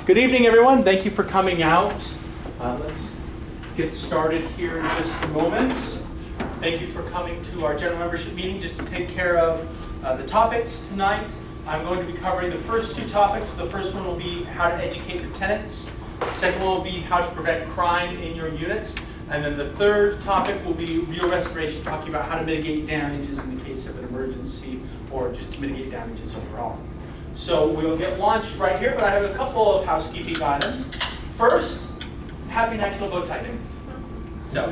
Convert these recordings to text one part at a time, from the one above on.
Good evening, everyone. Thank you for coming out. Let's get started here in just a moment. Thank you for coming to our general membership meeting just to take care of the topics tonight. I'm going to be covering the first two topics. The first one will be how to educate your tenants. The second one will be how to prevent crime in your units. And then the third topic will be real restoration, talking about how to mitigate damages in the case of an emergency or just to mitigate damages overall. So we'll get launched right here, but I have a couple of housekeeping items. First, happy National Bow Tie Day. So,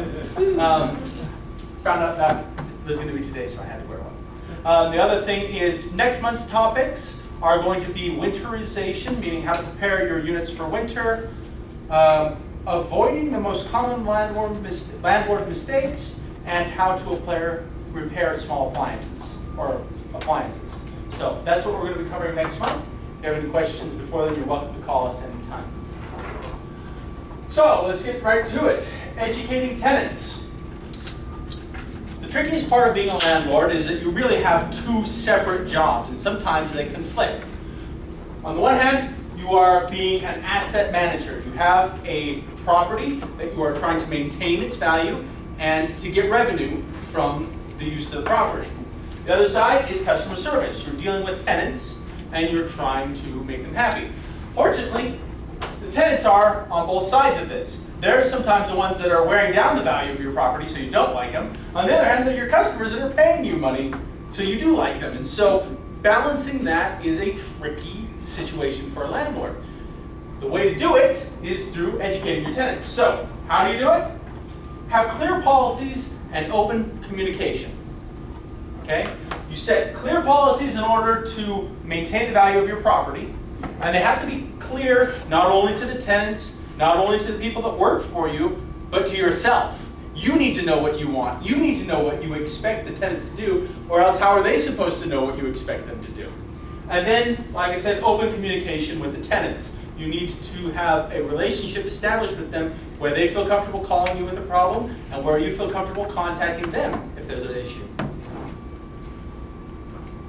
found out that was going to be today, so I had to wear one. The other thing is next month's topics are going to be winterization, meaning how to prepare your units for winter, avoiding the most common landlord mistakes, and how to repair small appliances or appliances. So that's what we're going to be covering next month. If you have any questions before then, you're welcome to call us anytime. So let's get right to it. Educating tenants. The trickiest part of being a landlord is that you really have two separate jobs, and sometimes they conflict. On the one hand, you are being an asset manager. You have a property that you are trying to maintain its value and to get revenue from the use of the property. The other side is customer service. You're dealing with tenants and you're trying to make them happy. Fortunately, the tenants are on both sides of this. They're sometimes the ones that are wearing down the value of your property so you don't like them. On the other hand, they're your customers that are paying you money so you do like them. And so balancing that is a tricky situation for a landlord. The way to do it is through educating your tenants. So how do you do it? Have clear policies and open communication. Okay? You set clear policies in order to maintain the value of your property, and they have to be clear not only to the tenants, not only to the people that work for you, but to yourself. You need to know what you want. You need to know what you expect the tenants to do, or else how are they supposed to know what you expect them to do? And then, like I said, open communication with the tenants. You need to have a relationship established with them where they feel comfortable calling you with a problem and where you feel comfortable contacting them if there's an issue.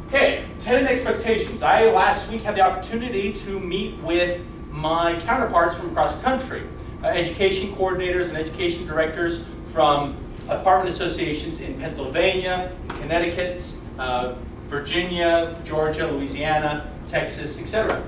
Okay, tenant expectations. I last week had the opportunity to meet with my counterparts from across the country, education coordinators and education directors from apartment associations in Pennsylvania, Connecticut, Virginia, Georgia, Louisiana, Texas, etc.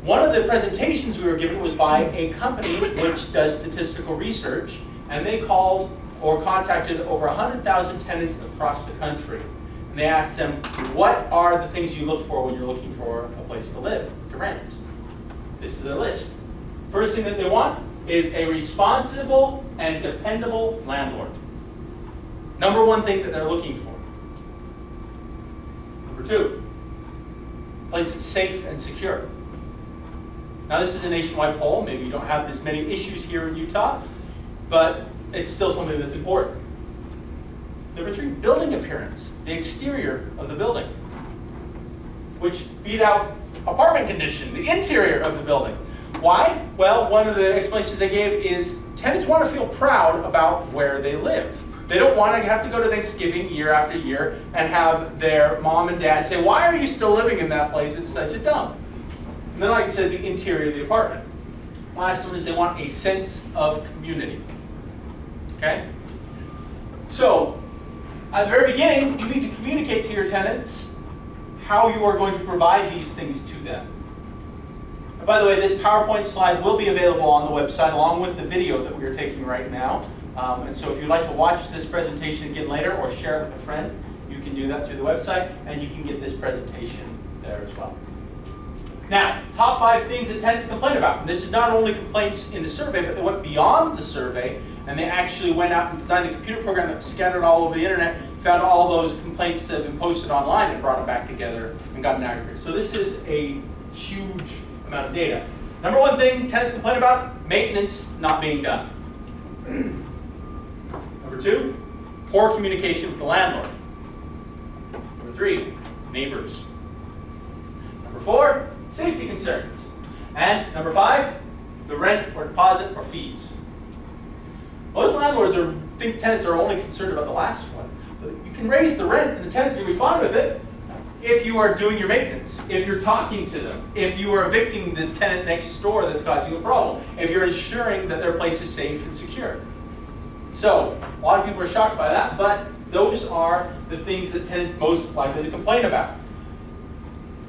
One of the presentations we were given was by a company which does statistical research, and they called or contacted over 100,000 tenants across the country. And they asked them, what are the things you look for when you're looking for a place to live, to rent? This is their list. First thing that they want is a responsible and dependable landlord. Number one thing that they're looking for. Number two, a place that's safe and secure. Now this is a nationwide poll. Maybe you don't have as many issues here in Utah, but it's still something that's important. Number three, building appearance, the exterior of the building, which beat out apartment condition, the interior of the building. Why? Well, one of the explanations they gave is tenants want to feel proud about where they live. They don't want to have to go to Thanksgiving year after year and have their mom and dad say, why are you still living in that place? It's such a dump. And then, like I said, the interior of the apartment. Last one is they want a sense of community. Okay? So, at the very beginning, you need to communicate to your tenants how you are going to provide these things to them. And by the way, this PowerPoint slide will be available on the website along with the video that we are taking right now. And so if you'd like to watch this presentation again later or share it with a friend, you can do that through the website, and you can get this presentation there as well. Now, top 5 things that tenants complain about. And this is not only complaints in the survey, but they went beyond the survey, and they actually went out and designed a computer program that scattered all over the internet, found all those complaints that have been posted online and brought them back together and got an aggregate. So this is a huge amount of data. Number one thing tenants complain about, maintenance not being done. Number 2, poor communication with the landlord. Number 3, neighbors. Number 4, safety concerns. And number 5, the rent or deposit or fees. Most landlords think tenants are only concerned about the last one. But you can raise the rent and the tenant's going to be fine with it. if you are doing your maintenance, if you're talking to them, if you are evicting the tenant next door that's causing a problem, if you're ensuring that their place is safe and secure. So, a lot of people are shocked by that, but those are the things that tenants most likely to complain about.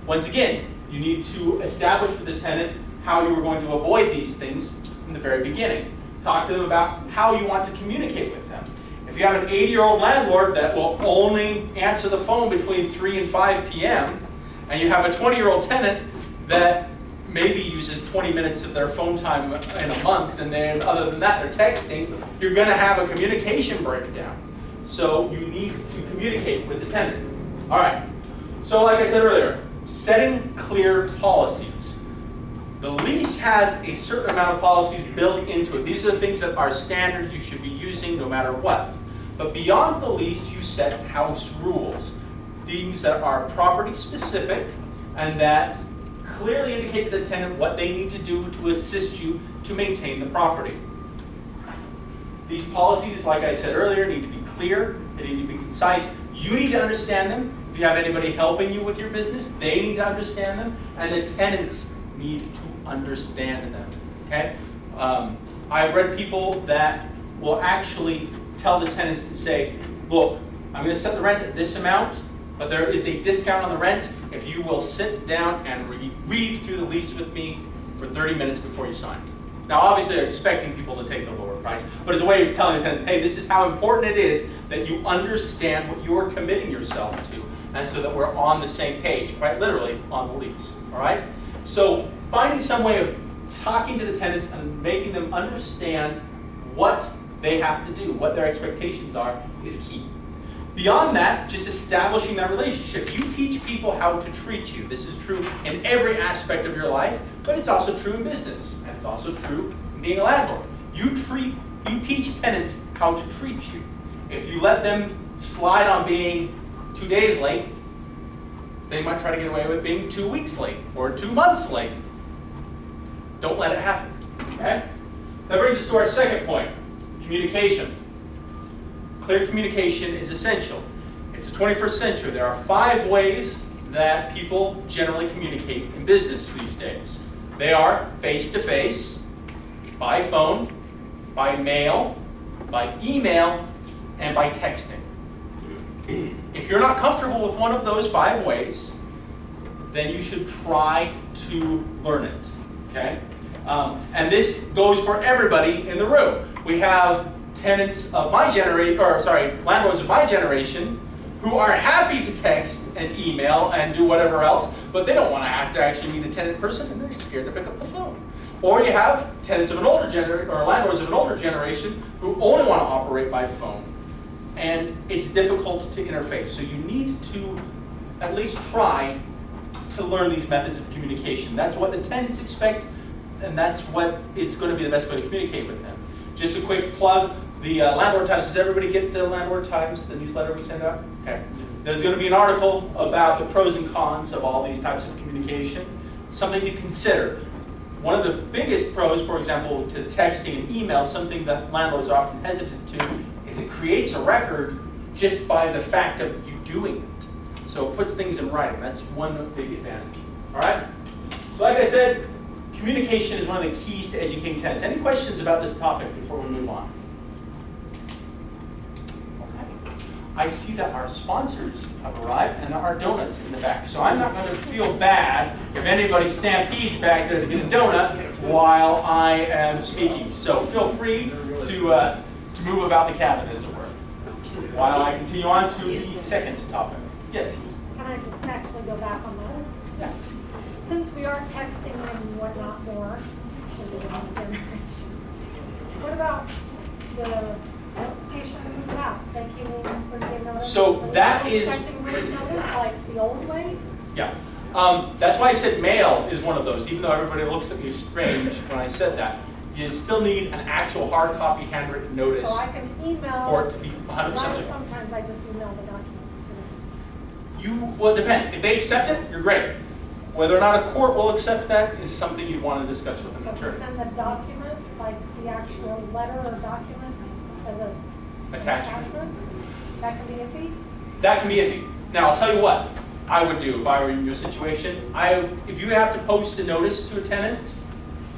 Once again, you need to establish with the tenant how you are going to avoid these things from the very beginning. Talk to them about how you want to communicate with them. If you have an 80-year-old landlord that will only answer the phone between 3 and 5 p.m., and you have a 20-year-old tenant that maybe uses 20 minutes of their phone time in a month, and then other than that, they're texting, you're going to have a communication breakdown. So you need to communicate with the tenant. All right. So like I said earlier, setting clear policies. The lease has a certain amount of policies built into it. These are the things that are standards you should be using no matter what. But beyond the lease, you set house rules. Things that are property specific and that clearly indicate to the tenant what they need to do to assist you to maintain the property. These policies, like I said earlier, need to be clear, they need to be concise. You need to understand them. If you have anybody helping you with your business, they need to understand them, and the tenants need to understand them. Okay? I've read people that will actually tell the tenants to say, look, I'm going to set the rent at this amount, but there is a discount on the rent if you will sit down and read through the lease with me for 30 minutes before you sign. Now, obviously, they're expecting people to take the lower price, but it's a way of telling the tenants, hey, this is how important it is that you understand what you're committing yourself to, and so that we're on the same page, quite literally, on the lease. All right? So, finding some way of talking to the tenants and making them understand what they have to do, what their expectations are, is key. Beyond that, just establishing that relationship. You teach people how to treat you. This is true in every aspect of your life, but it's also true in business, and it's also true in being a landlord. You teach tenants how to treat you. If you let them slide on being 2 days late, they might try to get away with being 2 weeks late or 2 months late. Don't let it happen. Okay? That brings us to our second point, communication. Clear communication is essential. It's the 21st century. There are 5 ways that people generally communicate in business these days. They are face-to-face, by phone, by mail, by email, and by texting. If you're not comfortable with one of those 5 ways, then you should try to learn it. Okay? And this goes for everybody in the room. We have tenants of my generation, landlords of my generation, who are happy to text and email and do whatever else, but they don't want to have to actually meet a tenant in person, and they're scared to pick up the phone. Or you have tenants of an older generation, or landlords of an older generation, who only want to operate by phone, and it's difficult to interface. So you need to at least try to learn these methods of communication. That's what the tenants expect, and that's what is going to be the best way to communicate with them. Just a quick plug, the Landlord Times. Does everybody get the Landlord Times, the newsletter we send out? Okay. There's going to be an article about the pros and cons of all these types of communication. Something to consider. One of the biggest pros, for example, to texting and email, something that landlords are often hesitant to, is it creates a record just by the fact of you doing it. So it puts things in writing. That's one big advantage. All right? So like I said, communication is one of the keys to educating tenants. Any questions about this topic before we move on? Okay. I see that our sponsors have arrived and there are donuts in the back. So I'm not going to feel bad if anybody stampedes back there to get a donut while I am speaking. So feel free to move about the cabin, as it were, while I continue on to the second topic. Yes? Can I just actually go back on that? Yeah. Since we are texting and whatnot more, what about the notification to move out? They came in for the notice. So that is expecting notice like the old way? Yeah. That's why I said mail is one of those, even though everybody looks at me strange when I said that. You still need an actual hard copy handwritten notice So I can email. for it to be 100% legal. Sometimes I just email the documents to them. Well, it depends. If they accept it, you're great. Whether or not a court will accept that is something you'd want to discuss with an So if we attorney. send the document, like the actual letter or document as a Attachment. that can be a fee? That can be iffy. Now, I'll tell you what. I would do if I were in your situation. If you have to post a notice to a tenant,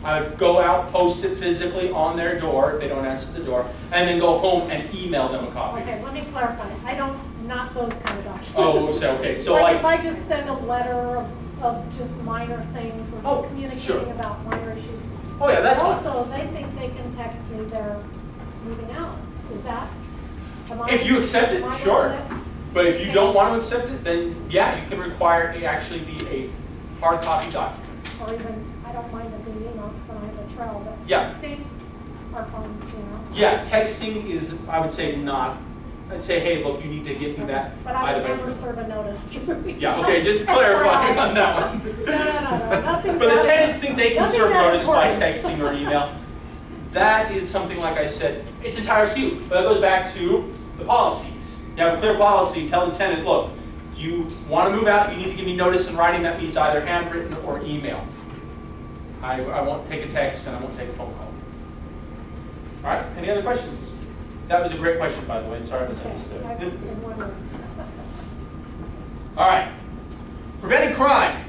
I would go out, post it physically on their door if they don't answer the door, and then go home and email them a copy. Okay, let me clarify. I don't, not those kind of documents. Oh, so, okay. So like if I just send a letter of just minor things, we're just communicating sure. about minor issues. Oh yeah, that's fine. Also, they think they can text me they're moving out. Is that? If you accept it, sure. But if you Okay. don't want to accept it, then yeah, you can require it to actually be a hard copy document. Or even, I don't mind it being emailed because I have a trail, but Yeah. texting our phones, you know. Yeah, texting is, I would say, not. I'd say, hey, look, you need to get me that. But I would never serve a notice through. Yeah, okay, just clarifying on that one. No, nothing. But the tenants think they can nothing serve that notice by important. texting or email. That is something, like I said, it's entirely up to you. But that goes back to the policies. You have a clear policy, tell the tenant, look, you want to move out, you need to give me notice in writing. That means either handwritten or email. I won't take a text and I won't take a phone call. All right, any other questions? That was a great question, by the way. Sorry I misunderstood. I've been wondering. All right, preventing crime.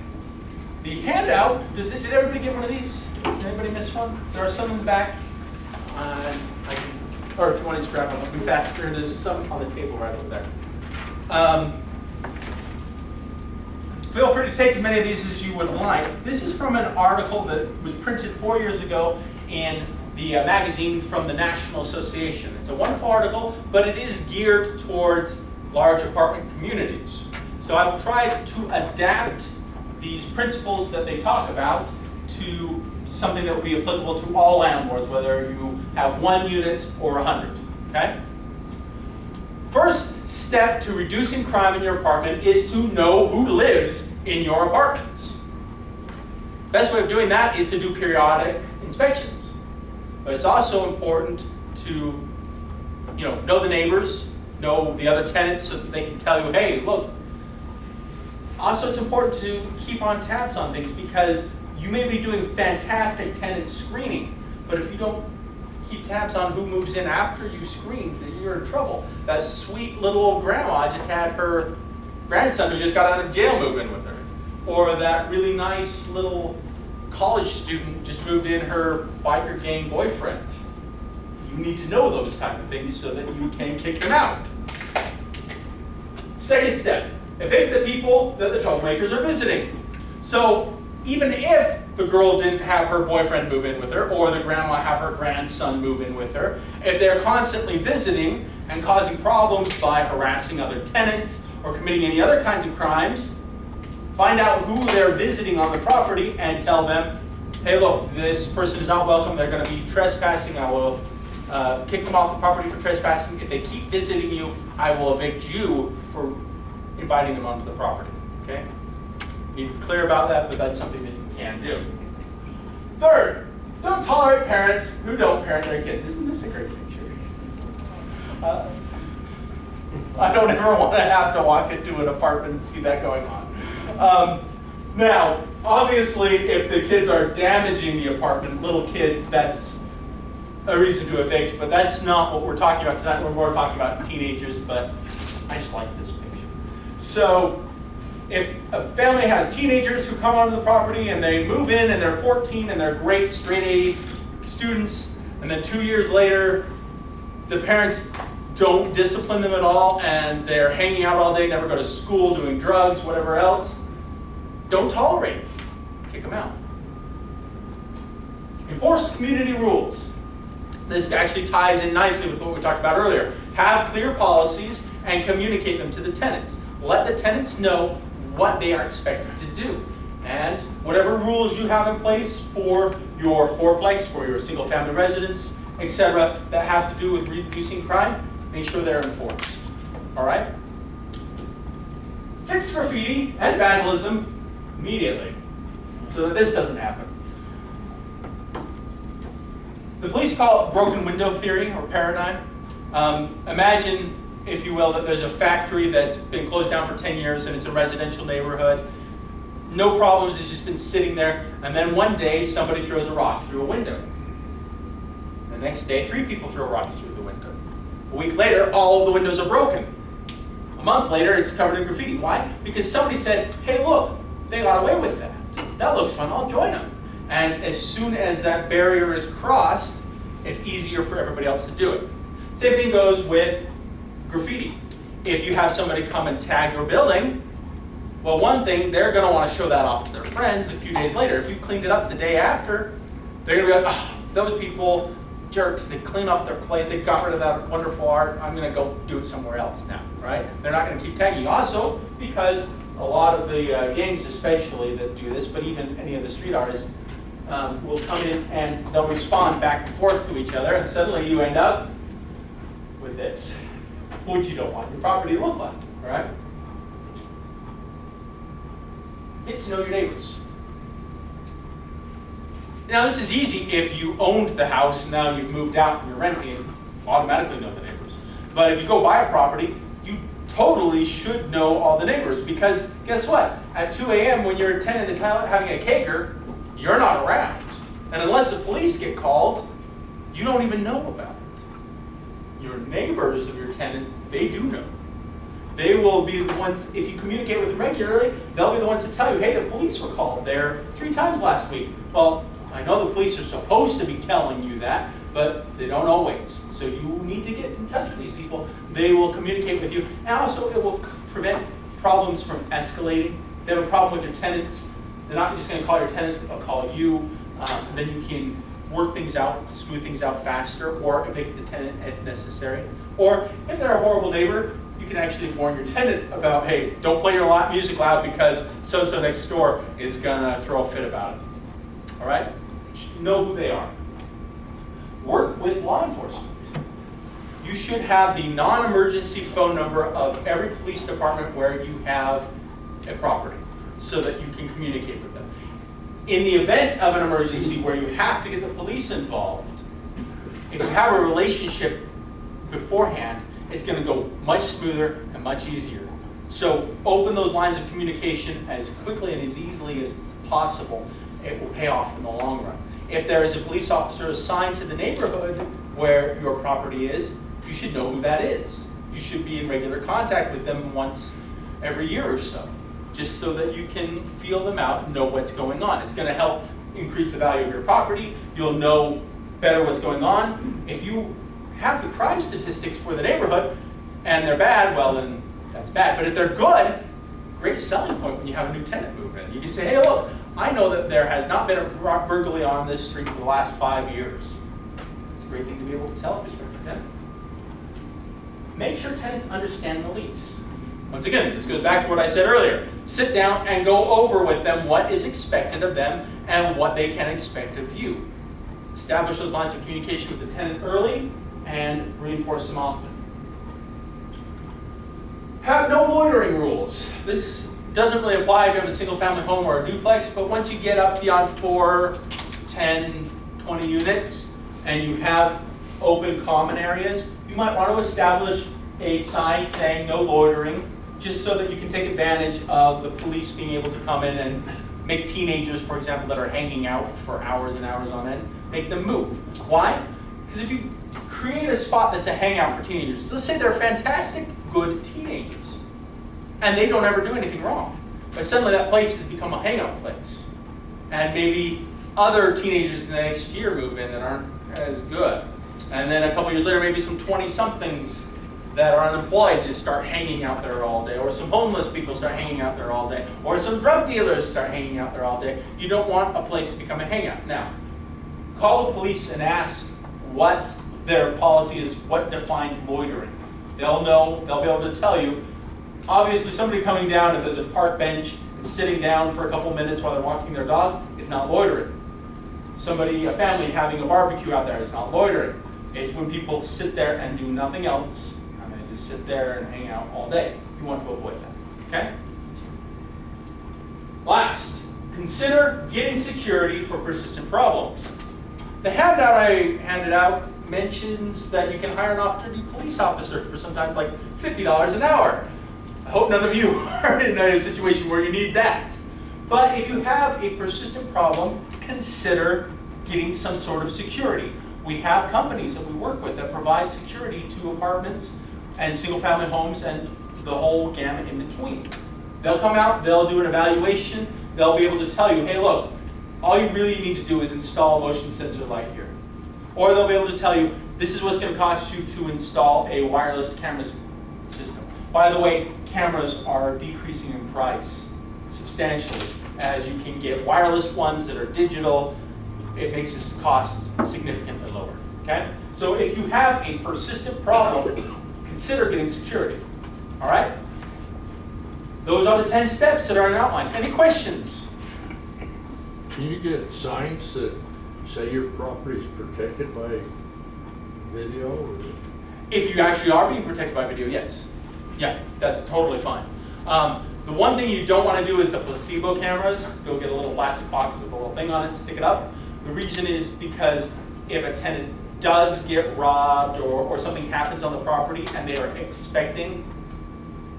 The handout, did everybody get one of these? Did anybody miss one? There are some in the back. Or if you want to just grab one, I'll be faster. There's some on the table right over there. Feel free to take as many of these as you would like. This is from an article that was printed 4 years ago in the magazine from the National Association. It's a wonderful article, but it is geared towards large apartment communities. So I've tried to adapt these principles that they talk about to something that would be applicable to all landlords, whether you have 1 unit or 100, okay? First step to reducing crime in your apartment is to know who lives in your apartments. Best way of doing that is to do periodic inspections. But it's also important to, know the neighbors, know the other tenants so that they can tell you, hey, look. Also, it's important to keep on tabs on things because you may be doing fantastic tenant screening, but if you don't keep tabs on who moves in after you screen, then you're in trouble. That sweet little old grandma just had her grandson who just got out of jail move in with her. Or that really nice little college student just moved in her biker gang boyfriend. You need to know those type of things so that you can kick them out. Second step, evict the people that the troublemakers are visiting. So even if the girl didn't have her boyfriend move in with her, or the grandma have her grandson move in with her, if they're constantly visiting and causing problems by harassing other tenants or committing any other kinds of crimes, find out who they're visiting on the property and tell them, hey look, this person is not welcome, they're going to be trespassing, I will kick them off the property for trespassing. If they keep visiting you, I will evict you for inviting them onto the property, okay? Be clear about that, but that's something that you can do. Third, don't tolerate parents who don't parent their kids. Isn't this a great picture? I don't ever want to have to walk into an apartment and see that going on. Now, obviously, if the kids are damaging the apartment, little kids, that's a reason to evict, but that's not what we're talking about tonight. We're more talking about teenagers, but I just like this picture. So, if a family has teenagers who come onto the property and they move in and they're 14 and they're great straight A students, and then 2 years later, the parents don't discipline them at all and they're hanging out all day, never go to school, doing drugs, whatever else, don't tolerate it. Kick them out. Enforce community rules. This actually ties in nicely with what we talked about earlier. Have clear policies and communicate them to the tenants. Let the tenants know what they are expected to do. And whatever rules you have in place for your fourplex, for your single family residence, etc., that have to do with reducing crime, make sure they're enforced. All right? Fix graffiti and vandalism immediately so that this doesn't happen. The police call it broken window theory or paradigm. Imagine, if you will, that there's a factory that's been closed down for 10 years and it's a residential neighborhood. No problems, it's just been sitting there. And then one day, somebody throws a rock through a window. The next day, 3 people throw rocks through the window. A week later, all of the windows are broken. A month later, it's covered in graffiti. Why? Because somebody said, hey, look, they got away with that. That looks fun, I'll join them. And as soon as that barrier is crossed, it's easier for everybody else to do it. Same thing goes with graffiti. If you have somebody come and tag your building, well, one thing, they're going to want to show that off to their friends a few days later. If you cleaned it up the day after, they're going to be like, oh, those people, jerks, they clean up their place, they got rid of that wonderful art, I'm going to go do it somewhere else now, right? They're not going to keep tagging you. Also, because a lot of the gangs especially that do this, but even any of the street artists, will come in and they'll respond back and forth to each other, and suddenly you end up with this, which you don't want your property to look like, all right? Get to know your neighbors. Now this is easy if you owned the house and now you've moved out and you're renting it, you automatically know the neighbors. But if you go buy a property, you totally should know all the neighbors, because guess what? At 2 a.m. when your tenant is having a caker, you're not around. And unless the police get called, you don't even know about it. Your neighbors of your tenant, they do know. They will be the ones, if you communicate with them regularly, they'll be the ones to tell you, hey, the police were called there 3 times last week. Well, I know the police are supposed to be telling you that, but they don't always. So you need to get in touch with these people. They will communicate with you. And also, it will prevent problems from escalating. If they have a problem with your tenants, they're not just going to call your tenants, but they'll call you. Then you can work things out, smooth things out faster, or evict the tenant if necessary. Or if they're a horrible neighbor, you can actually warn your tenant about, hey, don't play your music loud because so-and-so next door is going to throw a fit about it. All right? You should know who they are. Work with law enforcement. You should have the non-emergency phone number of every police department where you have a property so that you can communicate with them. In the event of an emergency where you have to get the police involved, if you have a relationship beforehand, it's going to go much smoother and much easier. So open those lines of communication as quickly and as easily as possible. It will pay off in the long run. If there is a police officer assigned to the neighborhood where your property is, you should know who that is. You should be in regular contact with them once every year or so, just so that you can feel them out and know what's going on. It's going to help increase the value of your property. You'll know better what's going on. If you have the crime statistics for the neighborhood and they're bad, well then that's bad. But if they're good, great selling point when you have a new tenant move in. You can say, hey, look, I know that there has not been a burglary on this street for the last 5 years. It's a great thing to be able to tell a prospective tenant. Make sure tenants understand the lease. Once again, this goes back to what I said earlier. Sit down and go over with them what is expected of them and what they can expect of you. Establish those lines of communication with the tenant early and reinforce them often. Have no loitering rules. This doesn't really apply if you have a single family home or a duplex, but once you get up beyond 4, 10, 20 units and you have open common areas, you might want to establish a sign saying no loitering, just so that you can take advantage of the police being able to come in and make teenagers, for example, that are hanging out for hours and hours on end, make them move. Why? Because if you create a spot that's a hangout for teenagers, let's say they're fantastic, good teenagers, and they don't ever do anything wrong, but suddenly that place has become a hangout place, and maybe other teenagers in the next year move in that aren't as good, and then a couple years later, maybe some 20-somethings that are unemployed just start hanging out there all day, or some homeless people start hanging out there all day, or some drug dealers start hanging out there all day. You don't want a place to become a hangout. Now, call the police and ask what their policy is, what defines loitering. They'll know, they'll be able to tell you. Obviously, somebody coming down, if there's a park bench and sitting down for a couple minutes while they're walking their dog, is not loitering. Somebody, a family having a barbecue out there is not loitering. It's when people sit there and do nothing else, sit there and hang out all day. You want to avoid that, okay? Last, consider getting security for persistent problems. The handout I handed out mentions that you can hire an off-duty police officer for sometimes like $50 an hour. I hope none of you are in a situation where you need that. But if you have a persistent problem, consider getting some sort of security. We have companies that we work with that provide security to apartments and single-family homes and the whole gamut in between. They'll come out, they'll do an evaluation, they'll be able to tell you, hey look, all you really need to do is install a motion sensor light here. Or they'll be able to tell you, this is what's going to cost you to install a wireless camera system. By the way, cameras are decreasing in price substantially. As you can get wireless ones that are digital, it makes this cost significantly lower. Okay? So if you have a persistent problem, consider getting security. All right? Those are the 10 steps that are outlined. Any questions? Can you get signs that say your property is protected by video? Or? If you actually are being protected by video, yes. Yeah, that's totally fine. The one thing you don't want to do is the placebo cameras. Go get a little plastic box with a little thing on it, stick it up. The reason is because if a tenant does get robbed or something happens on the property and they are expecting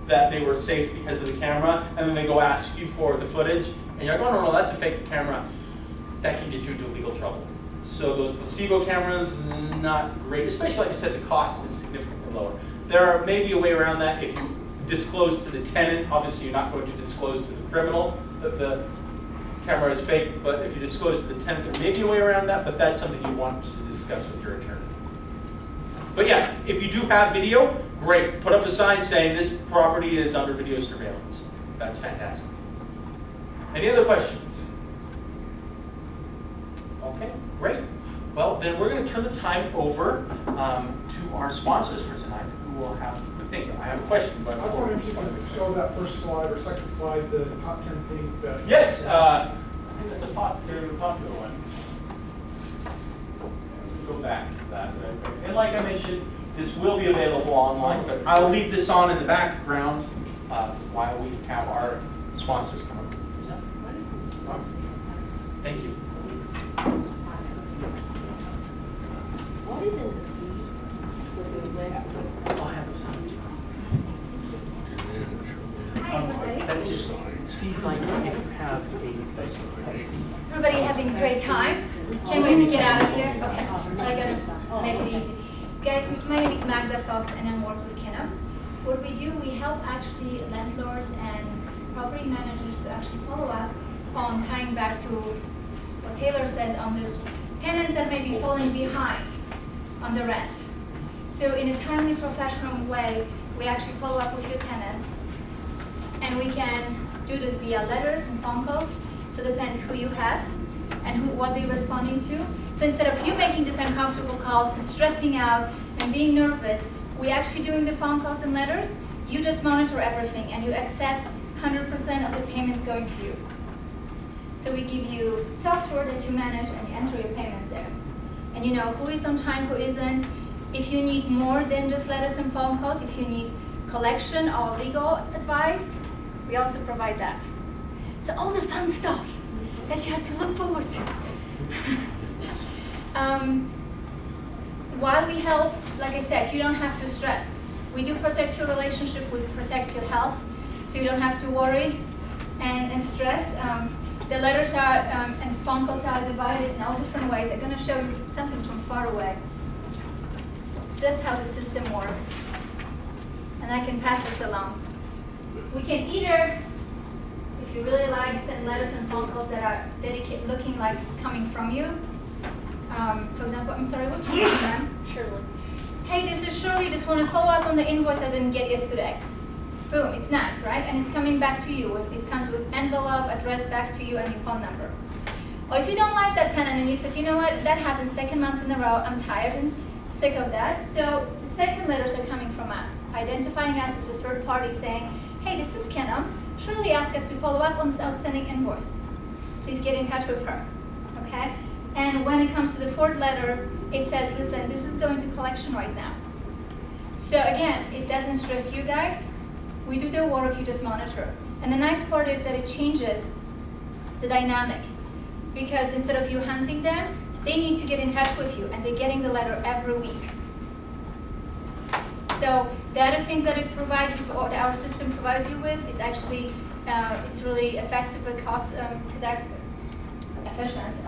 that they were safe because of the camera, and then they go ask you for the footage, and you're like, oh no, that's a fake camera, that can get you into legal trouble. So those placebo cameras, not great, especially like I said, the cost is significantly lower. There may be a way around that if you disclose to the tenant. Obviously you're not going to disclose to the criminal that the camera is fake, but if you disclose to the tenant, there may be a way around that, but that's something you want to discuss with your attorney. But yeah, if you do have video, great. Put up a sign saying this property is under video surveillance. That's fantastic. Any other questions? Okay, great. Well, then we're going to turn the time over to our sponsors for tonight, who will have, I think, I have a question. But I was wondering if you could show that first slide or second slide, the top 10 things that... Yes, I think that's a very popular one. Go back to that. And like I mentioned, this will be available online, but I'll leave this on in the background while we have our sponsors come up. Is that ready? Thank you. What is in the fees for the web? I'll have those Hi, everybody. That's just fees like if you have Everybody having a great time? Can't wait to get out of here. Okay, so I gotta make it easy. Guys, my name is Magda Fox and I'm working with Kenna. What we do, we help actually landlords and property managers to actually follow up on tying back to what Taylor says on those tenants that may be falling behind on the rent. So in a timely, professional way, we actually follow up with your tenants, and we can do this via letters and phone calls. So it depends who you have and what they're responding to. So instead of you making these uncomfortable calls and stressing out and being nervous, we actually doing the phone calls and letters. You just monitor everything and you accept 100% of the payments going to you. So we give you software that you manage and you enter your payments there. And you know who is on time, who isn't. If you need more than just letters and phone calls, if you need collection or legal advice, we also provide that. So all the fun stuff that you have to look forward to. While we help, like I said, you don't have to stress. We do protect your relationship, we protect your health, so you don't have to worry and stress. The letters are and phone calls are divided in all different ways. I'm going to show you something from far away, just how the system works. And I can pass this along. We can either, if you really like, send letters and phone calls that are dedicated, looking like coming from you. For example, I'm sorry, what's your name, ma'am? Shirley. Hey, this is Shirley. Just want to follow up on the invoice I didn't get yesterday. Boom, it's nice, right? And it's coming back to you. It comes with envelope, address back to you, and your phone number. Or if you don't like that tenant and you said, you know what, that happened second month in a row, I'm tired and sick of that. So the second letters are coming from us, identifying us as a third party saying, hey, this is Kenna. Shirley asked us to follow up on this outstanding invoice. Please get in touch with her, okay? And when it comes to the fourth letter, it says, listen, this is going to collection right now. So again, it doesn't stress you guys. We do their work, you just monitor. And the nice part is that it changes the dynamic. Because instead of you hunting them, they need to get in touch with you, and they're getting the letter every week. So the other things that it provides you, or that our system provides you with, is actually it's really effective and cost efficient.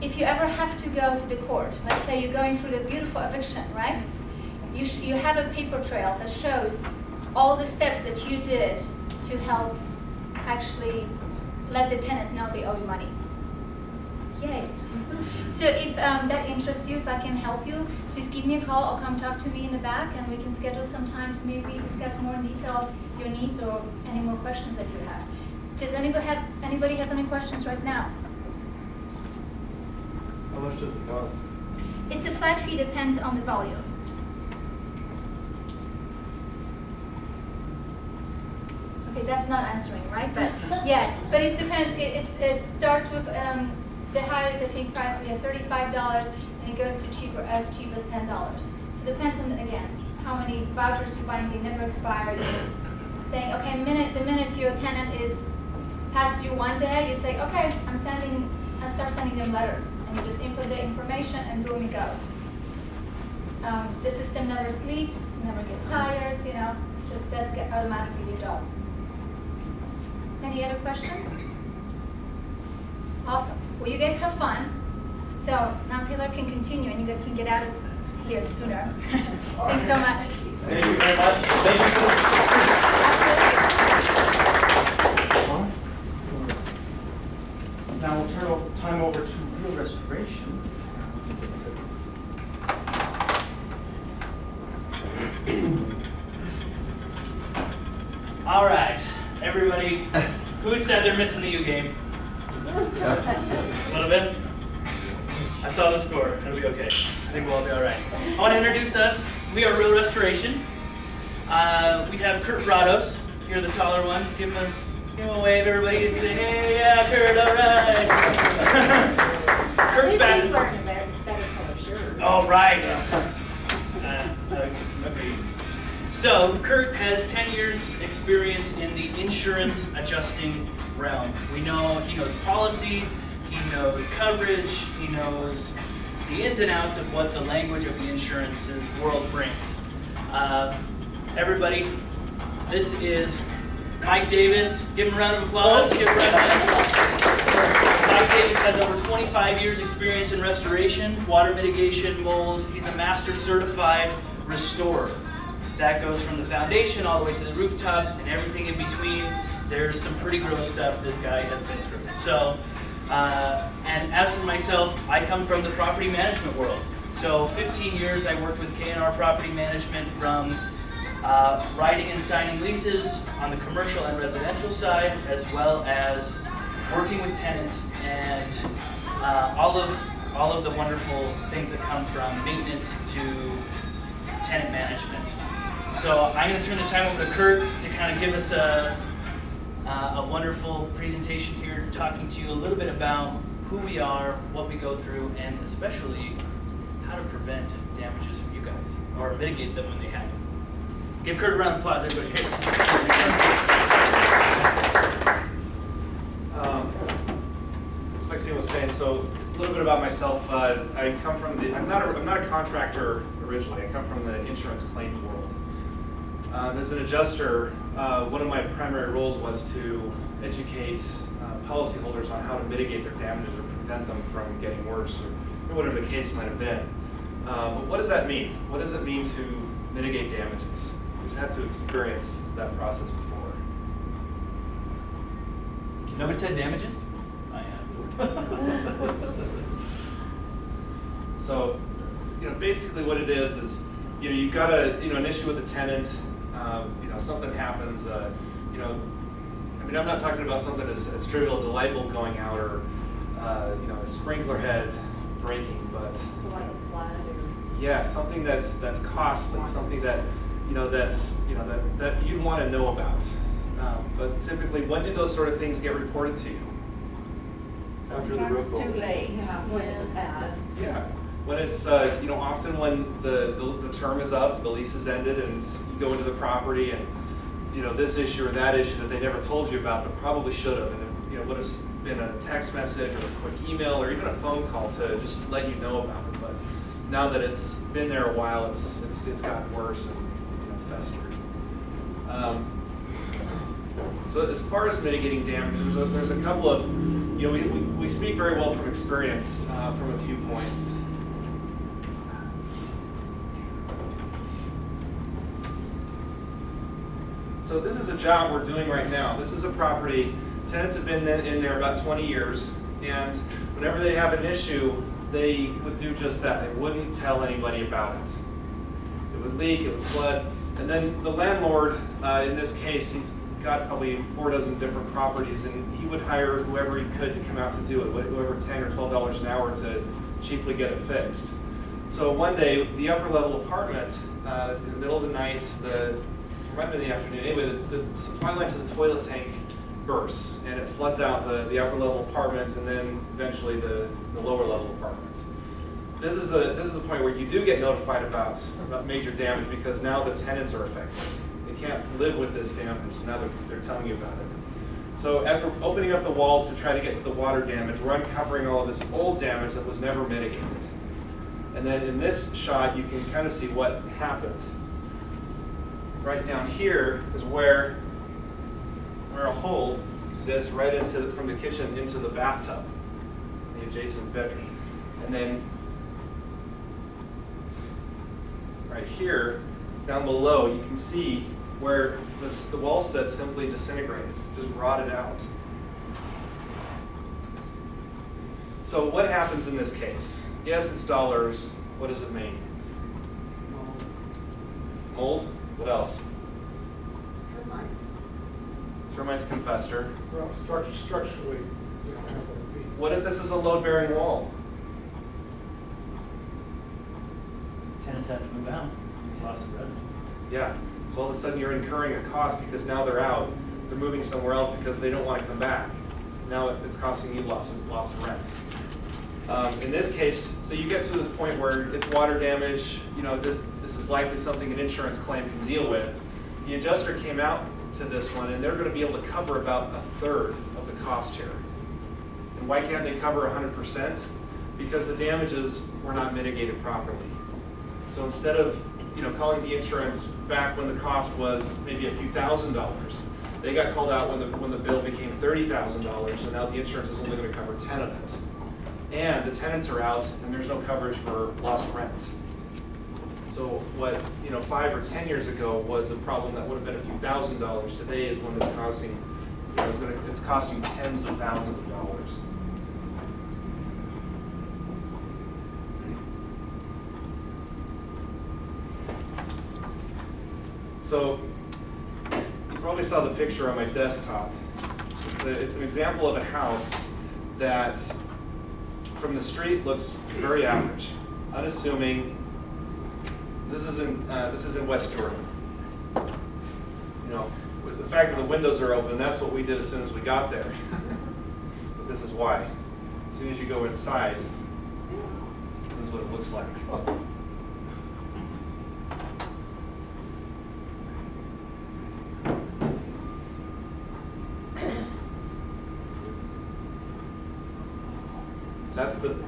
If you ever have to go to the court, let's say you're going through the beautiful eviction, right? You have a paper trail that shows all the steps that you did to help actually let the tenant know they owe you money. Yay. So if that interests you, if I can help you, please give me a call or come talk to me in the back and we can schedule some time to maybe discuss more in detail your needs or any more questions that you have. Does anybody has any questions right now? How much does it cost? It's a flat fee, depends on the volume. Okay, that's not answering, right? But yeah, but it depends. It starts with the highest, I think, price. We have $35, and it goes to as cheap as $10. So it depends on again how many vouchers you're buying. They never expire. You're just saying, okay, the minute your tenant is past due one day, you say, okay, I start sending them letters, and you just input the information, and boom, it goes. The system never sleeps, never gets tired. You know, it just does get automatically the job. Any other questions? Awesome. Well, you guys have fun. So now Taylor can continue and you guys can get out of here sooner. Thanks so much. Thank you very much. Thank you. Now we'll turn time over to real restoration. All right, everybody, who said they're missing the U game? A little bit? I saw the score. It'll be okay. I think we'll all be all right. I want to introduce us. We are Real Restoration. We have Kurt Brados. You're the taller one. Give him a wave, everybody. Hey, yeah, Kurt, all right. Kurt's back. He's wearing a better color shirt. Oh, right. Agreed. So, Kurt has 10 years experience in the insurance adjusting realm. We know he knows policy, he knows coverage, he knows the ins and outs of what the language of the insurance's world brings. Everybody, this is Mike Davis. Give him a round of applause. Give him a round of applause. Mike Davis has over 25 years experience in restoration, water mitigation, mold. He's a master certified restorer. That goes from the foundation all the way to the rooftop and everything in between. There's some pretty gross stuff this guy has been through. So, and as for myself, I come from the property management world. So 15 years I worked with K&R Property Management from writing and signing leases on the commercial and residential side, as well as working with tenants and all of the wonderful things that come from maintenance to tenant management. So I'm going to turn the time over to Kurt to kind of give us a wonderful presentation here, talking to you a little bit about who we are, what we go through, and especially how to prevent damages for you guys, or mitigate them when they happen. Give Kurt a round of applause, everybody. Here. Just like Steve was saying, so a little bit about myself. I come from I'm not a contractor originally. I come from the insurance claims world. As an adjuster, one of my primary roles was to educate policyholders on how to mitigate their damages or prevent them from getting worse, or whatever the case might have been. But what does that mean? What does it mean to mitigate damages? Who's had to experience that process before? Nobody said damages? I have. So, basically what it is, you've got an issue with a tenant. Something happens. I'm not talking about something as trivial as a light bulb going out or a sprinkler head breaking, but yeah, something that's costly, something that that you want to know about. But typically, when do those sort of things get reported to you? After the roof It's too goes. late when it's bad. Yeah, when it's often when the term is up, the lease is ended, and you go into the property and this issue or that issue that they never told you about, but probably should have, and it would have been a text message or a quick email or even a phone call to just let you know about it. But now that it's been there a while, it's gotten worse and festered. So as far as mitigating damage, there's a couple of we speak very well from experience from a few points. So this is a job we're doing right now. This is a property, tenants have been in there about 20 years, and whenever they have an issue, they would do just that. They wouldn't tell anybody about it. It would leak, it would flood, and then the landlord, in this case, he's got probably 4 dozen different properties, and he would hire whoever he could to come out to do it, whoever $10 or $12 an hour to cheaply get it fixed. So one day, the upper level apartment, in the middle of the night, right in the afternoon, anyway, the supply line to the toilet tank bursts, and it floods out the upper level apartments, and then eventually the lower level apartments. This is the point where you do get notified about major damage, because now the tenants are affected. They can't live with this damage, so now they're telling you about it. So as we're opening up the walls to try to get to the water damage, we're uncovering all of this old damage that was never mitigated. And then in this shot, you can kind of see what happened. Right down here is where a hole exists right from the kitchen into the bathtub, the adjacent bedroom. And then right here, down below, you can see where the wall stud simply disintegrated, just rotted out. So what happens in this case? Yes, it's dollars. What does it mean? Mold? What else? Termites can fester. Well, structurally, you don't have those beams. What if this is a load-bearing wall? Tenants have to move out. It's loss of revenue. Yeah. So all of a sudden you're incurring a cost because now they're out. They're moving somewhere else because they don't want to come back. Now it's costing you loss of rent. In this case, so you get to the point where it's water damage. You know, this is likely something an insurance claim can deal with. The adjuster came out to this one, and they're going to be able to cover about 1/3 of the cost here. And why can't they cover 100%? Because the damages were not mitigated properly. So instead of calling the insurance back when the cost was maybe a few $1,000s, they got called out when the bill became $30,000, so now the insurance is only going to cover 10 of it. And the tenants are out, and there's no coverage for lost rent. So what 5 or 10 years ago was a problem that would have been a few $1,000s, today is one that's costing it's costing tens of thousands of dollars. So you probably saw the picture on my desktop. It's an example of a house that from the street looks very average, unassuming. This is in West Jordan. With the fact that the windows are open, that's what we did as soon as we got there. But this is why. As soon as you go inside, this is what it looks like.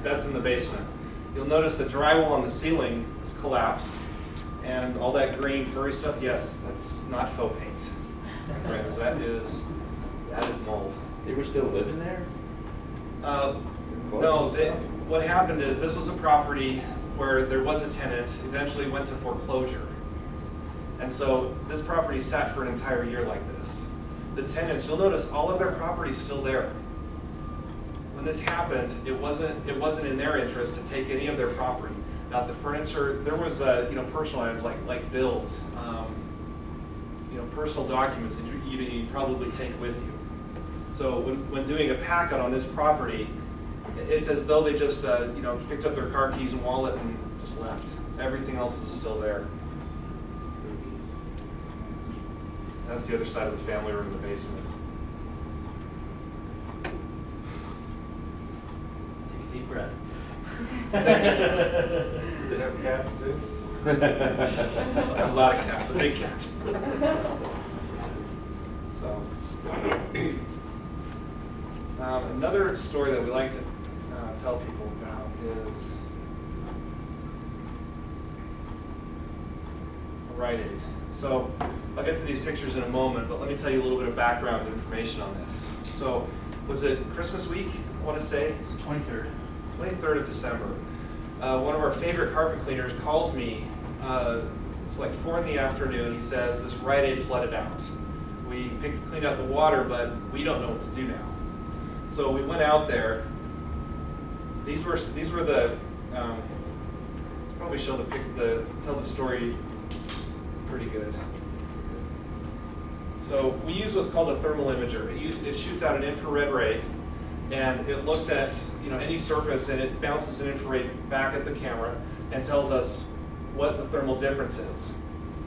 That's in the basement. You'll notice the drywall on the ceiling is collapsed, and all that green furry stuff, yes, that's not faux paint. My friends, that is mold. They were still living there? No, what happened is this was a property where there was a tenant, eventually went to foreclosure. And so this property sat for an entire year like this. The tenants, you'll notice all of their property's still there. When this happened, it wasn't in their interest to take any of their property. Not the furniture. There was personal items like bills, personal documents that you probably take with you. So when doing a packet on this property, it's as though they just picked up their car keys and wallet and just left. Everything else is still there. That's the other side of the family room in the basement. Deep breath. They have cats too? A lot of cats, a big cat. So, another story that we like to tell people about is Rite Aid. So, I'll get to these pictures in a moment, but let me tell you a little bit of background information on this. So, was it Christmas week, I want to say? It's 23rd. 23rd of December. One of our favorite carpet cleaners calls me, it's like 4 in the afternoon, he says, this Rite Aid flooded out. We cleaned out the water, but we don't know what to do now. So we went out there. These were the let's probably tell the story pretty good. So we use what's called a thermal imager. It shoots out an infrared ray, and it looks at any surface, and it bounces an infrared back at the camera and tells us what the thermal difference is.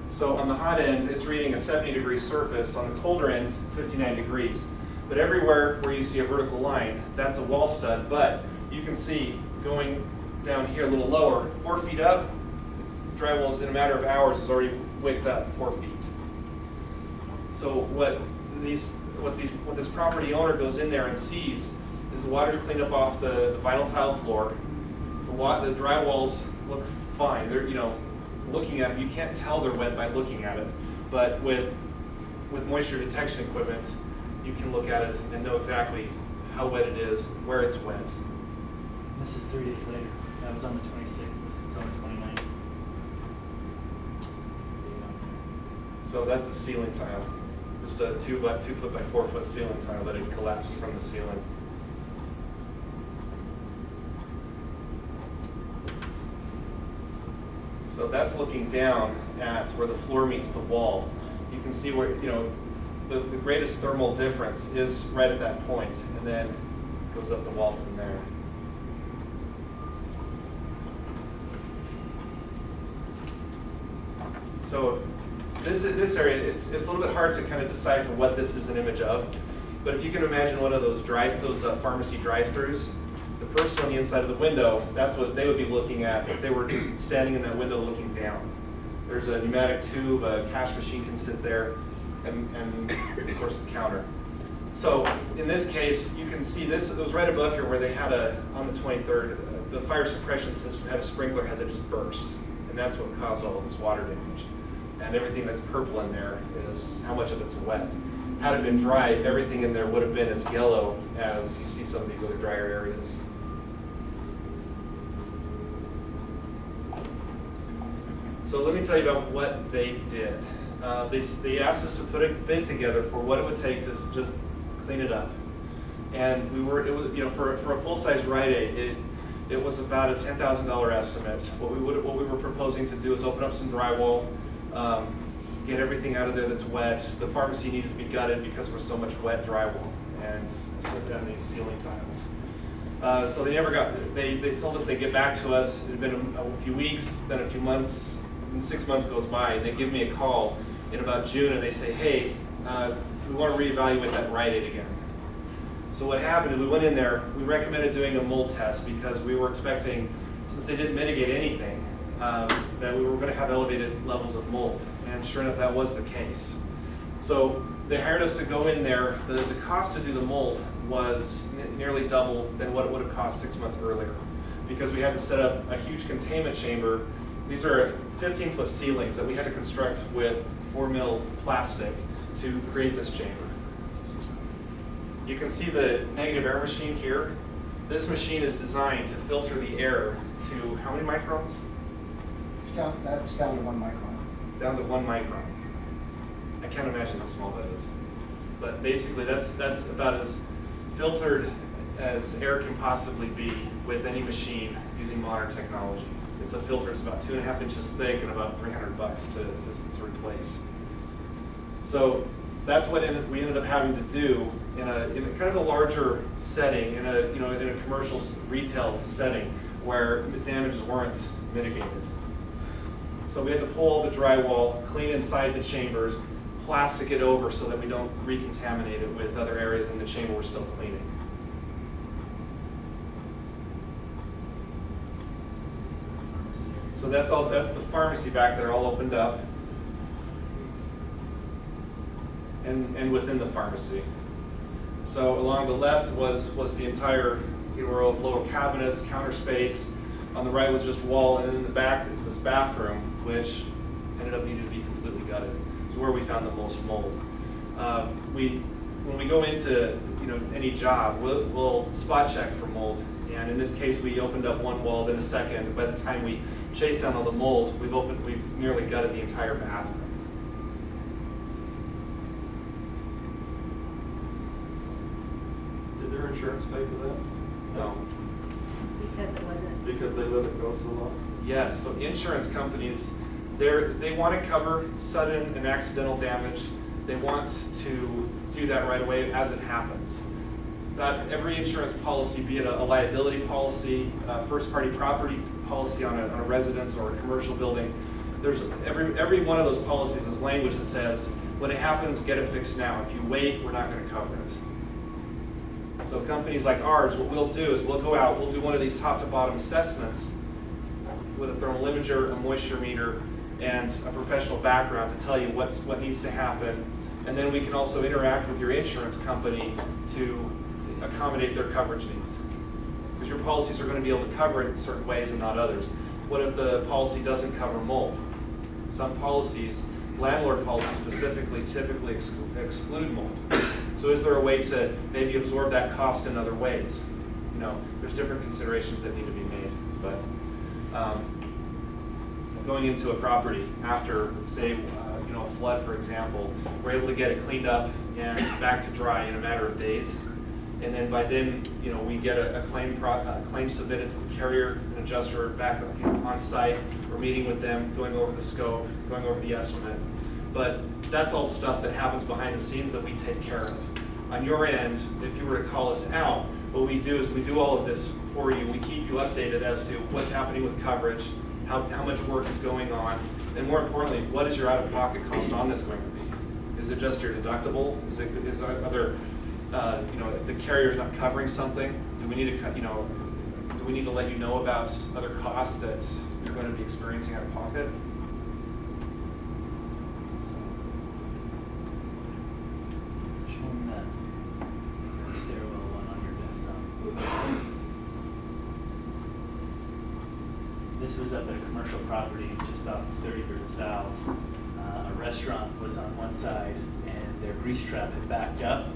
So on the hot end, it's reading a 70-degree surface. On the colder end, 59 degrees. But everywhere where you see a vertical line, that's a wall stud. But you can see going down here a little lower, 4 feet up, drywall's in a matter of hours is already wicked up 4 feet. So what this property owner goes in there and sees is the water's cleaned up off the vinyl tile floor. The drywalls look fine. They're looking at them, you can't tell they're wet by looking at it, but with moisture detection equipment, you can look at it and know exactly how wet it is, where it's wet. This is 3 days later. That was on the 26th. This is on the 29th. So that's a ceiling tile, just a 2 foot by 4 foot ceiling tile that had collapsed from the ceiling. So that's looking down at where the floor meets the wall. You can see where, the greatest thermal difference is right at that point, and then goes up the wall from there. So this area, it's a little bit hard to kind of decipher what this is an image of, but if you can imagine one of those pharmacy drive-thrus, the person on the inside of the window, that's what they would be looking at if they were just standing in that window looking down. There's a pneumatic tube, a cash machine can sit there, and of course the counter. So in this case, you can see this, it was right above here where they had on the 23rd, the fire suppression system had a sprinkler head that just burst, and that's what caused all of this water damage. And everything that's purple in there is how much of it's wet. Had it been dry, everything in there would have been as yellow as you see some of these other drier areas. So let me tell you about what they did. They asked us to put a bid together for what it would take to just clean it up. And for a full-size Rite Aid, it was about a $10,000 estimate. What we were proposing to do is open up some drywall, get everything out of there that's wet. The pharmacy needed to be gutted because there was so much wet drywall, and slip down these ceiling tiles. So they never got. They told us they'd get back to us. It had been a few weeks, then a few months, and 6 months goes by, and they give me a call in about June, and they say, "Hey, we want to reevaluate that Rite Aid again." So what happened is we went in there. We recommended doing a mold test because we were expecting, since they didn't mitigate anything, that we were going to have elevated levels of mold, and sure enough, that was the case. So they hired us to go in there. The cost to do the mold was nearly double than what it would have cost 6 months earlier, because we had to set up a huge containment chamber. These are 15-foot ceilings that we had to construct with 4 mil plastic to create this chamber. You can see the negative air machine here. This machine is designed to filter the air to how many microns? That's down to 1 micron. Down to 1 micron. I can't imagine how small that is. But basically that's about as filtered as air can possibly be with any machine using modern technology. It's a filter, it's about 2.5 inches thick and about $300 to replace. So that's what we ended up having to do in a kind of a larger setting, in a commercial retail setting where the damages weren't mitigated. So we had to pull all the drywall, clean inside the chambers, plastic it over so that we don't recontaminate it with other areas in the chamber we're still cleaning. So that's the pharmacy back there all opened up. And within the pharmacy. So along the left was the entire row of lower cabinets, counter space. On the right was just wall, and in the back is this bathroom, which ended up needing to be completely gutted. It's where we found the most mold. When we go into any job, we'll spot check for mold. And in this case, we opened up one wall, then a second. By the time we chased down all the mold, we've nearly gutted the entire bathroom. insurance pay for that? No. Because it wasn't. Because they let it go so long? Yes, so insurance companies, they want to cover sudden and accidental damage. They want to do that right away as it happens. Not every insurance policy, be it a liability policy, a first-party property policy on a residence or a commercial building, there's every one of those policies is language that says, when it happens, get it fixed now. If you wait, we're not going to cover it. So companies like ours, what we'll do is we'll go out, we'll do one of these top-to-bottom assessments with a thermal imager, a moisture meter, and a professional background to tell you what needs to happen. And then we can also interact with your insurance company to accommodate their coverage needs. Because your policies are going to be able to cover it in certain ways and not others. What if the policy doesn't cover mold? Some policies, landlord policies specifically, typically exclude mold. So is there a way to maybe absorb that cost in other ways? You know, there's different considerations that need to be made. But going into a property after, say, a flood, for example, we're able to get it cleaned up and back to dry in a matter of days. And then by then, we get a claim submitted to the carrier, an adjuster back on site. We're meeting with them, going over the scope, going over the estimate. But that's all stuff that happens behind the scenes that we take care of. On your end, if you were to call us out, what we do is we do all of this for you. We keep you updated as to what's happening with coverage, how much work is going on, and more importantly, what is your out-of-pocket cost on this going to be? Is it just your deductible? Is other if the carrier's not covering something, do we need to do we need to let you know about other costs that you're going to be experiencing out of pocket? Show them that stairwell one on your desktop. This was up at a commercial property just off of 33rd South. A restaurant was on one side, and their grease trap had backed up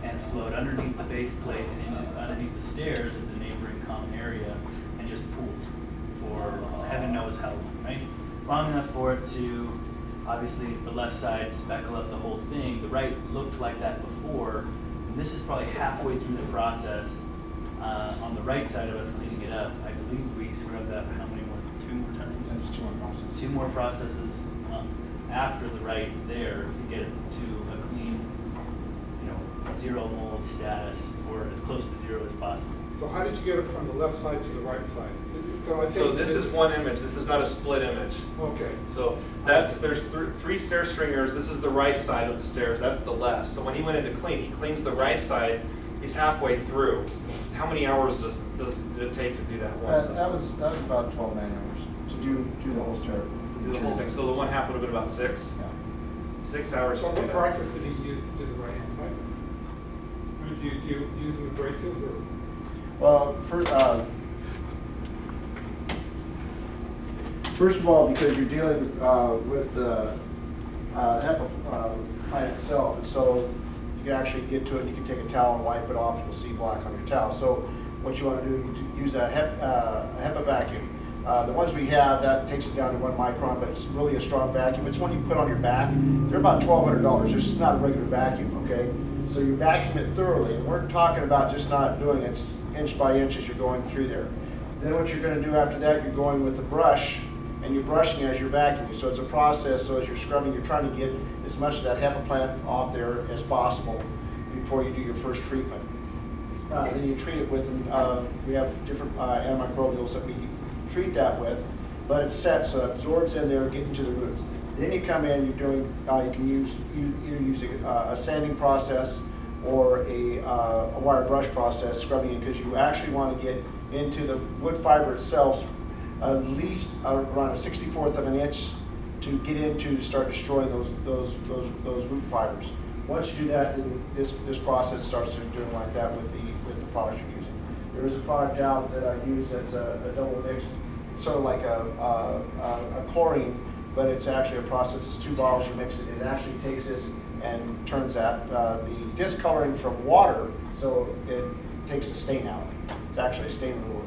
and flowed underneath the base plate and underneath the stairs of the neighboring common area and just pooled for heaven knows how long, right? Long enough for it to, obviously, the left side speckle up the whole thing. The right looked like that before, and this is probably halfway through the process. On the right side of us cleaning it up, I believe we scrubbed that for how many more? 2 more times? That's 2 more processes. 2 more processes after the right there to get it to a clean, zero mold status, or as close to zero as possible. So how did you get it from the left side to the right side? So this is one image. This is not a split image. Okay. So there's 3 stair stringers. This is the right side of the stairs. That's the left. So when he went in to clean, he cleans the right side. He's halfway through. How many hours did it take to do that one side? That was about 12 man-hours to do the whole stair. To do the whole thing. So the one half would have been about 6? Yeah. 6 hours So to do what that. process did he use to do the right-hand side? Do you use an abrasive or? Well, first of all, because you're dealing with the HEPA plant itself, and so you can actually get to it, and you can take a towel and wipe it off, and you'll see black on your towel. So what you want to do, you use a HEPA vacuum. The ones we have, that takes it down to 1 micron, but it's really a strong vacuum. It's one you put on your back. They're about $1,200. It's not a regular vacuum, okay? So you vacuum it thoroughly, and we're talking about just not doing it inch by inch as you're going through there. Then what you're going to do after that, you're going with the brush, and you're brushing as you're vacuuming. So it's a process, so as you're scrubbing, you're trying to get as much of that HEPA plant off there as possible before you do your first treatment. Then you treat it with, we have different antimicrobials that we treat that with, but it's set so it absorbs in there, getting to the roots. Then you come in, you can either use a sanding process or a wire brush process, scrubbing it, because you actually want to get into the wood fiber itself at least around a 64th of an inch to get into to start destroying those root fibers. Once you do that, then this process starts doing like that with the product you're using. There is a product out that I use that's a double mix. It's sort of like a chlorine, but it's actually a process. It's 2 bottles, you mix it. It actually takes this and turns out the discoloring from water, so it takes the stain out. It's actually a stain removal.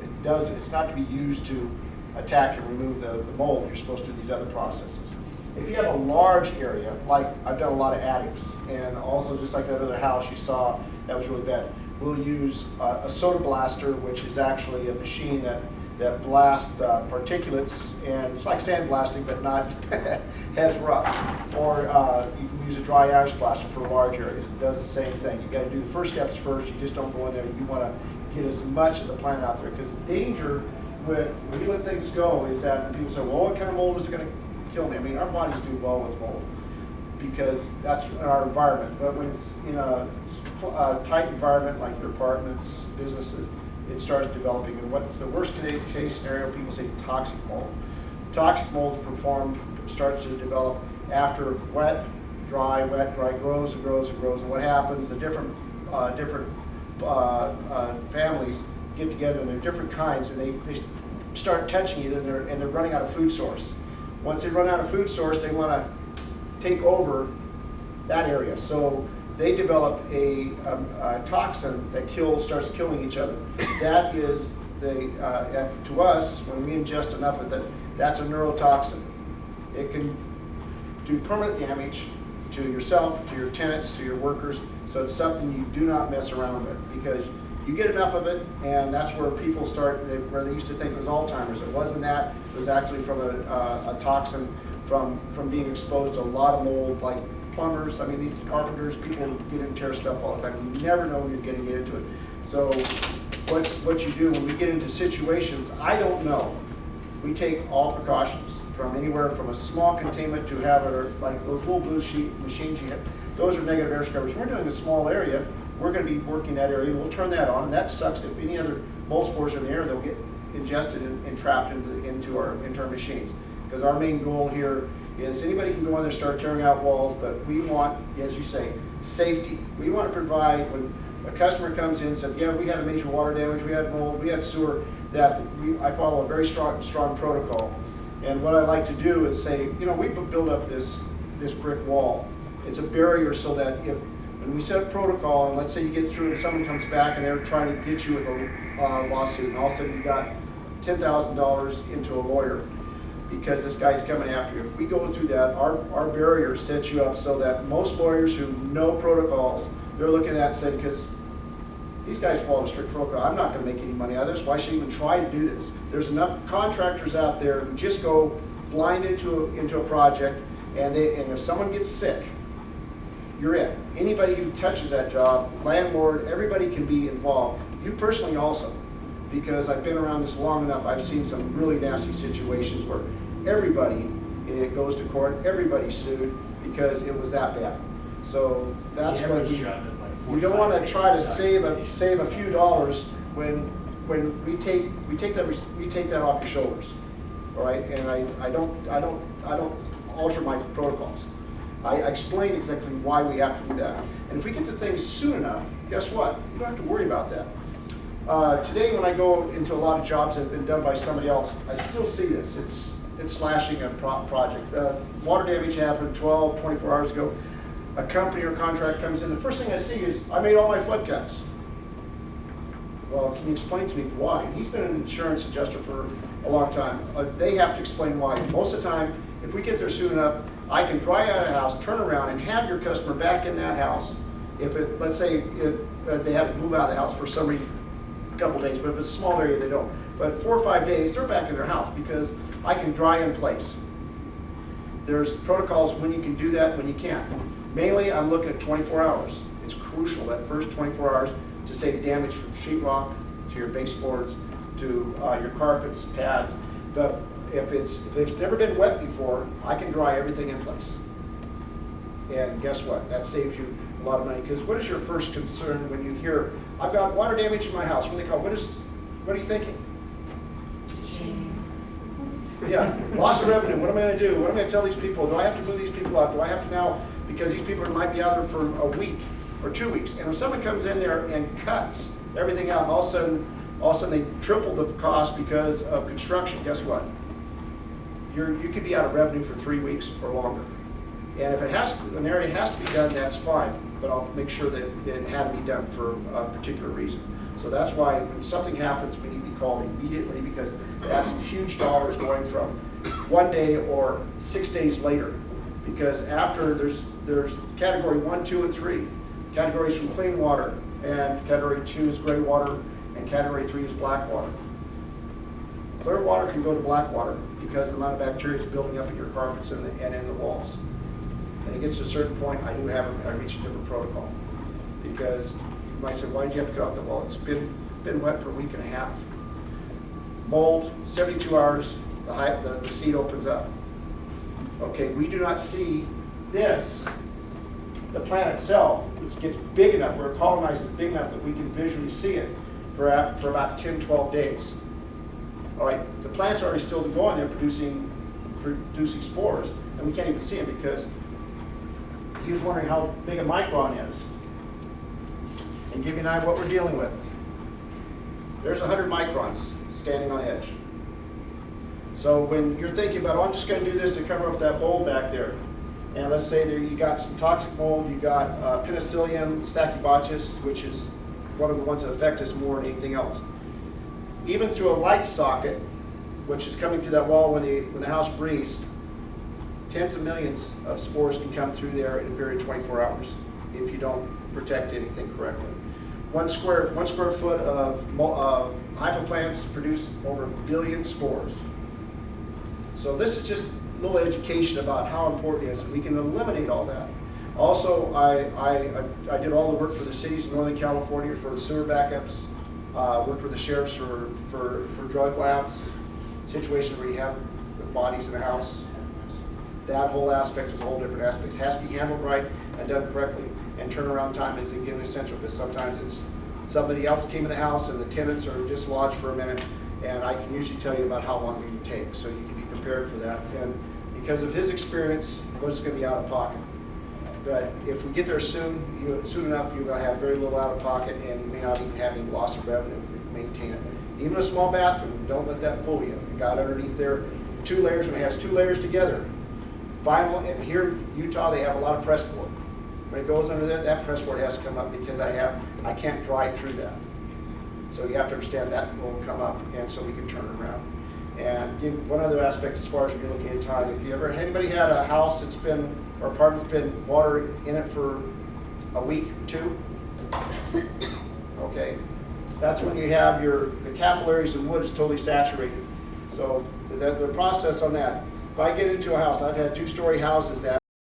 It's not to be used to attack and remove the mold. You're supposed to do these other processes. If you have a large area, like I've done a lot of attics, and also just like that other house you saw, that was really bad. we'll use a soda blaster, which is actually a machine that blasts particulates, and it's like sandblasting, but not as rough. Or you can use a dry ash blaster for large areas. It does the same thing. You got to do the first steps first. You just don't go in there. You want to get as much of the plant out there, because the danger with when you let things go is that when people say, well, what kind of mold is it going to kill me? I mean, our bodies do well with mold because that's our environment. But when it's in a tight environment like your apartments, businesses, it starts developing. And what's the worst case scenario? People say toxic mold. Toxic mold starts to develop after wet, dry, grows and grows and grows. And what happens? The different families get together, and they're different kinds, and they start touching it, and they're running out of food source. Once they run out of food source, they want to take over that area. So they develop a toxin that starts killing each other. That is to us, when we ingest enough of it, that's a neurotoxin. It can do permanent damage to yourself, to your tenants, to your workers. So it's something you do not mess around with, because you get enough of it, and that's where people where they used to think it was Alzheimer's. It wasn't that. It was actually from a toxin from being exposed to a lot of mold, like plumbers. I mean, these carpenters, people get into tear stuff all the time. You never know when you're going to get into it. So what you do when we get into situations, I don't know. We take all precautions, from anywhere from a small containment to have like those little blue sheet machines you have. Those are negative air scrubbers. We're doing a small area. We're going to be working that area. We'll turn that on, and that sucks. If any other mold spores are in the air, they'll get ingested and trapped into our machines. Because our main goal here is anybody can go in there and start tearing out walls, but we want, as you say, safety. We want to provide, when a customer comes in and says, yeah, we had a major water damage, we had mold, we had sewer, I follow a very strong protocol. And what I like to do is say, we build up this brick wall. It's a barrier so that when we set a protocol, and let's say you get through and someone comes back and they're trying to get you with a lawsuit, and all of a sudden you got $10,000 into a lawyer because this guy's coming after you. If we go through that, our barrier sets you up so that most lawyers who know protocols, they're looking at it and saying, because these guys follow a strict protocol, I'm not going to make any money out of this. Why should I even try to do this? There's enough contractors out there who just go blind into a project, and if someone gets sick, you're it. Anybody who touches that job, landlord, everybody can be involved. You personally also, because I've been around this long enough, I've seen some really nasty situations where everybody goes to court, everybody's sued because it was that bad. So that's what we don't want to try to save a few dollars when we take that off your shoulders, all right? And I don't alter my protocols. I explain exactly why we have to do that. And if we get to things soon enough, guess what? You don't have to worry about that. Today, when I go into a lot of jobs that have been done by somebody else, I still see this. It's slashing a project. Water damage happened 12, 24 hours ago. A company or contract comes in. The first thing I see is, I made all my flood cuts. Well, can you explain to me why? He's been an insurance adjuster for a long time. They have to explain why. Most of the time, if we get there soon enough, I can dry out a house, turn around, and have your customer back in that house. Let's say they have to move out of the house for some reason, a couple days, but if it's a small area, they don't. But 4 or 5 days, they're back in their house because I can dry in place. There's protocols when you can do that, when you can't. Mainly, I'm looking at 24 hours. It's crucial, that first 24 hours, to save damage from sheetrock to your baseboards to your carpets, pads. But if it's never been wet before, I can dry everything in place. And guess what? That saves you a lot of money. Because what is your first concern when you hear, I've got water damage in my house? What do they call? What are you thinking? Yeah, loss of revenue. What am I going to do? What am I going to tell these people? Do I have to move these people out? Do I have to now, because these people might be out there for a week or 2 weeks. And if someone comes in there and cuts everything out, and all of a sudden they triple the cost because of construction, guess what? You could be out of revenue for 3 weeks or longer. And if an area has to be done, that's fine. But I'll make sure that it had to be done for a particular reason. So that's why when something happens, we need to be called immediately, because that's huge dollars going from 1 day or 6 days later. Because after there's category 1, 2, and 3, categories from clean water and category 2 is gray water, and category 3 is black water. Clear water can go to black water because the amount of bacteria is building up in your carpets and in the walls. And it gets to a certain point, I reach a different protocol. Because you might say, why did you have to cut off the wall? It's been wet for a week and a half. Mold, 72 hours, the seed opens up. Okay, we do not see this. The plant itself, it gets big enough, where it colonizes big enough that we can visually see it for about 10, 12 days. All right, the plant's already still going there producing spores, and we can't even see them because he was wondering how big a micron is. And give you an idea what we're dealing with. There's 100 microns standing on edge. So when you're thinking about, oh, I'm just going to do this to cover up that mold back there, and let's say there you got some toxic mold, you got Penicillium stachybotrys, which is one of the ones that affect us more than anything else. Even through a light socket, which is coming through that wall when the house breathes, tens of millions of spores can come through there in a period of 24 hours if you don't protect anything correctly. One square foot of hypha plants produce over 1 billion spores. So this is just a little education about how important it is, and we can eliminate all that. Also, I did all the work for the cities of Northern California for sewer backups, worked with the sheriffs for drug labs, situations where you have the bodies in the house. That whole aspect is a whole different aspect. It has to be handled right and done correctly. And turnaround time is again essential, because sometimes it's somebody else came in the house and the tenants are dislodged for a minute, and I can usually tell you about how long it would take, so you can be prepared for that. And because of his experience, what's going to be out of pocket. But if we get there soon enough, you're going to have very little out of pocket, and you may not even have any loss of revenue if we maintain it. Even a small bathroom, don't let that fool you. You got underneath there 2 layers, when it has 2 layers together, vinyl, and here in Utah they have a lot of press board. When it goes under that press board has to come up because I can't dry through that. So you have to understand that will come up, and so we can turn it around. And give one other aspect as far as relocating time. If you ever, anybody had a house that's been, or apartment's been water in it for a week, 2? Okay, that's when you have the capillaries and wood is totally saturated. So the process on that, if I get into a house, I've had 2-story houses that